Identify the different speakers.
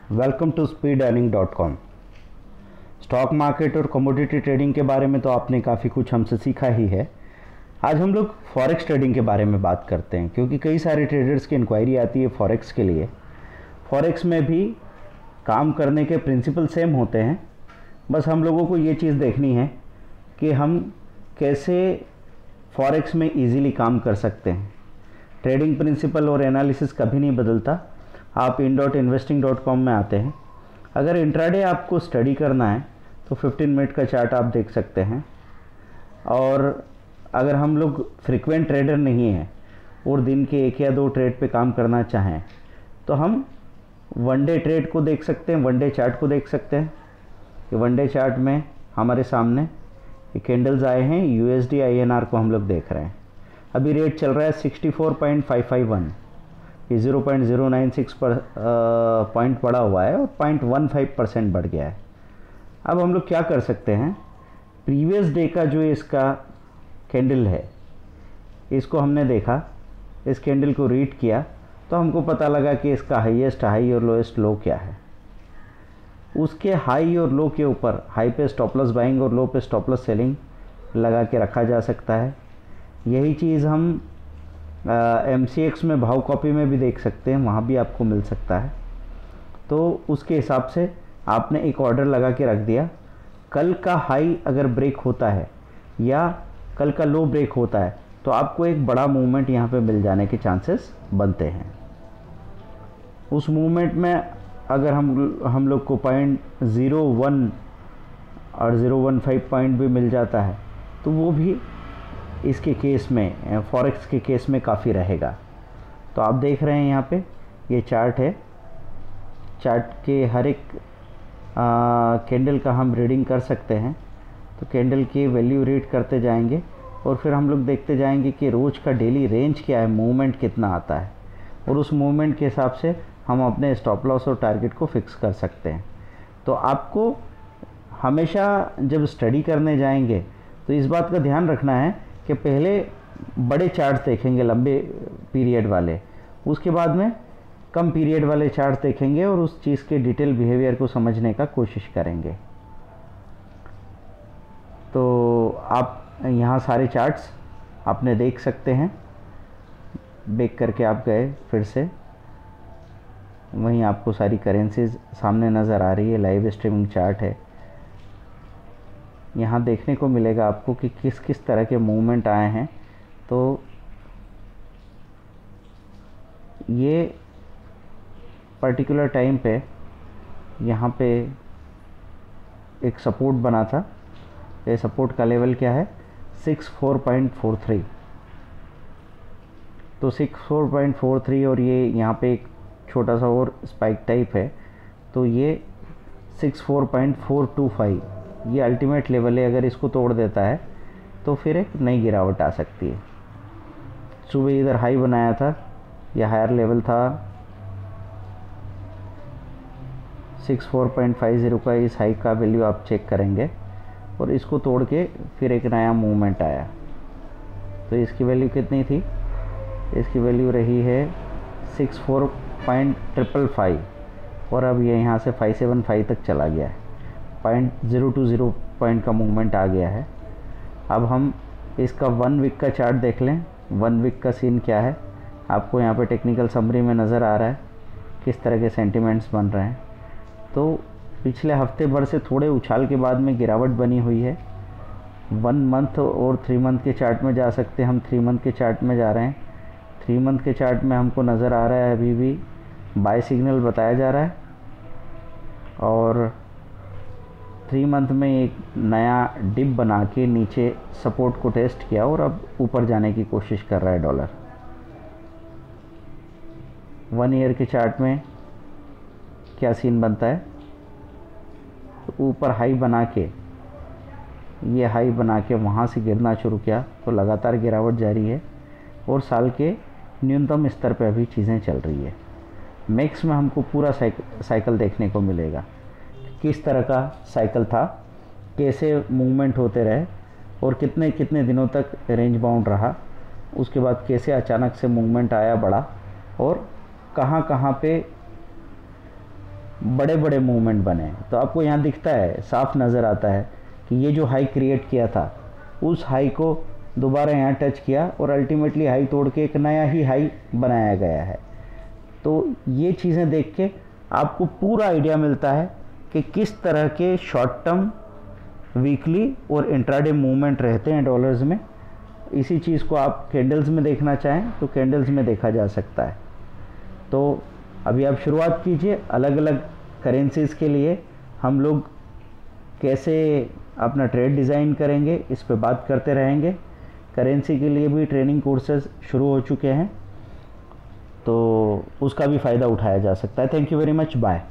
Speaker 1: Welcome to speedearning.com। Stock market और commodity trading के बारे में तो आपने काफ़ी कुछ हमसे सीखा ही है। आज हम लोग फॉरेक्स ट्रेडिंग के बारे में बात करते हैं, क्योंकि कई सारे ट्रेडर्स की इंक्वायरी आती है फॉरेक्स के लिए। फॉरेक्स में भी काम करने के प्रिंसिपल सेम होते हैं, बस हम लोगों को ये चीज़ देखनी है कि हम कैसे फॉरेक्स में इजीली काम कर सकते हैं। ट्रेडिंग प्रिंसिपल और एनालिसिस कभी नहीं बदलता। आप in.investing.com में आते हैं। अगर इंट्राडे आपको स्टडी करना है तो 15 मिनट का चार्ट आप देख सकते हैं। और अगर हम लोग फ्रीक्वेंट ट्रेडर नहीं हैं और दिन के 1 या 2 ट्रेड पे काम करना चाहें तो हम वनडे ट्रेड को देख सकते हैं, वनडे चार्ट को देख सकते हैं। कि वनडे चार्ट में हमारे सामने ये कैंडल्स आए हैं, USD INR को हम लोग देख रहे हैं। अभी रेट चल रहा है 64.551, ये 0.096 पॉइंट बढ़ा हुआ है और 0.15% बढ़ गया है। अब हम लोग क्या कर सकते हैं, प्रीवियस डे का जो इसका कैंडल है इसको हमने देखा, इस कैंडल को रीड किया तो हमको पता लगा कि इसका हाईएस्ट हाई और लोएस्ट लो क्या है। उसके हाई और लो के ऊपर हाई पे स्टॉप लॉस बाइंग और लो पे स्टॉप लॉस सेलिंग लगा के रखा जा सकता है। यही चीज़ हम MCX में भाव कॉपी में भी देख सकते हैं, वहाँ भी आपको मिल सकता है। तो उसके हिसाब से आपने एक ऑर्डर लगा के रख दिया। कल का हाई अगर ब्रेक होता है या कल का लो ब्रेक होता है तो आपको एक बड़ा मूवमेंट यहाँ पे मिल जाने के चांसेस बनते हैं। उस मूवमेंट में अगर हम लोग को 0.01 और 0.15 पॉइंट भी मिल जाता है तो वो भी इसके केस में, फॉरेक्स के केस में काफ़ी रहेगा। तो आप देख रहे हैं यहाँ पे ये चार्ट है। चार्ट के हर एक कैंडल का हम रीडिंग कर सकते हैं। तो कैंडल की वैल्यू रीड करते जाएंगे और फिर हम लोग देखते जाएंगे कि रोज़ का डेली रेंज क्या है, मूवमेंट कितना आता है, और उस मूवमेंट के हिसाब से हम अपने स्टॉप लॉस और टारगेट को फिक्स कर सकते हैं। तो आपको हमेशा जब स्टडी करने जाएंगे तो इस बात का ध्यान रखना है कि पहले बड़े चार्ट देखेंगे, लंबे पीरियड वाले, उसके बाद में कम पीरियड वाले चार्ट देखेंगे और उस चीज़ के डिटेल बिहेवियर को समझने का कोशिश करेंगे। तो आप यहाँ सारे चार्ट्स आपने देख सकते हैं। देख करके आप गए फिर से, वहीं आपको सारी करेंसीज सामने नज़र आ रही है। लाइव स्ट्रीमिंग चार्ट है। यहाँ देखने को मिलेगा आपको कि किस किस तरह के मूवमेंट आए हैं। तो ये पर्टिकुलर टाइम पे यहाँ पे एक सपोर्ट बना था। ये सपोर्ट का लेवल क्या है, 64.43। तो 64.43 और ये यहाँ पे एक छोटा सा और स्पाइक टाइप है, तो ये 64.425 ये अल्टीमेट लेवल है। अगर इसको तोड़ देता है तो फिर एक नई गिरावट आ सकती है। सुबह इधर हाई बनाया था, यह हायर लेवल था 64.50 का। इस हाई का वैल्यू आप चेक करेंगे और इसको तोड़ के फिर एक नया मूवमेंट आया। तो इसकी वैल्यू कितनी थी, इसकी वैल्यू रही है 64.555 और अब ये यहाँ से 575 तक चला गया है। 0.020 पॉइंट का मूवमेंट आ गया है। अब हम इसका 1 वीक का चार्ट देख लें। 1 वीक का सीन क्या है, आपको यहाँ पे टेक्निकल समरी में नज़र आ रहा है किस तरह के सेंटिमेंट्स बन रहे हैं। तो पिछले हफ्ते भर से थोड़े उछाल के बाद में गिरावट बनी हुई है। 1 मंथ और 3 मंथ के चार्ट में जा सकते हैं। हम 3 मंथ के चार्ट में जा रहे हैं। 3 मंथ के चार्ट में हमको नज़र आ रहा है अभी भी बाय सिग्नल बताया जा रहा है और 3 मंथ में एक नया डिप बना के नीचे सपोर्ट को टेस्ट किया और अब ऊपर जाने की कोशिश कर रहा है डॉलर। 1 ईयर के चार्ट में क्या सीन बनता है, तो ऊपर हाई बना के, ये हाई बना के वहाँ से गिरना शुरू किया तो लगातार गिरावट जारी है और साल के न्यूनतम स्तर पर अभी चीज़ें चल रही है। मैक्स में हमको पूरा साइकिल देखने को मिलेगा, किस तरह का साइकिल था, कैसे मूवमेंट होते रहे और कितने कितने दिनों तक रेंज बाउंड रहा, उसके बाद कैसे अचानक से मूवमेंट आया बड़ा और कहाँ कहाँ पे बड़े बड़े मूवमेंट बने। तो आपको यहाँ दिखता है, साफ नज़र आता है कि ये जो हाई क्रिएट किया था उस हाई को दोबारा यहाँ टच किया और अल्टीमेटली हाई तोड़ के एक नया ही हाई बनाया गया है। तो ये चीज़ें देख के आपको पूरा आइडिया मिलता है कि किस तरह के शॉर्ट टर्म, वीकली और इंट्राडे मूवमेंट रहते हैं डॉलर्स में। इसी चीज़ को आप कैंडल्स में देखना चाहें तो कैंडल्स में देखा जा सकता है। तो अभी आप शुरुआत कीजिए, अलग अलग करेंसीज़ के लिए हम लोग कैसे अपना ट्रेड डिज़ाइन करेंगे इस पे बात करते रहेंगे। करेंसी के लिए भी ट्रेनिंग कोर्सेज शुरू हो चुके हैं, तो उसका भी फ़ायदा उठाया जा सकता है। Thank you very much, bye.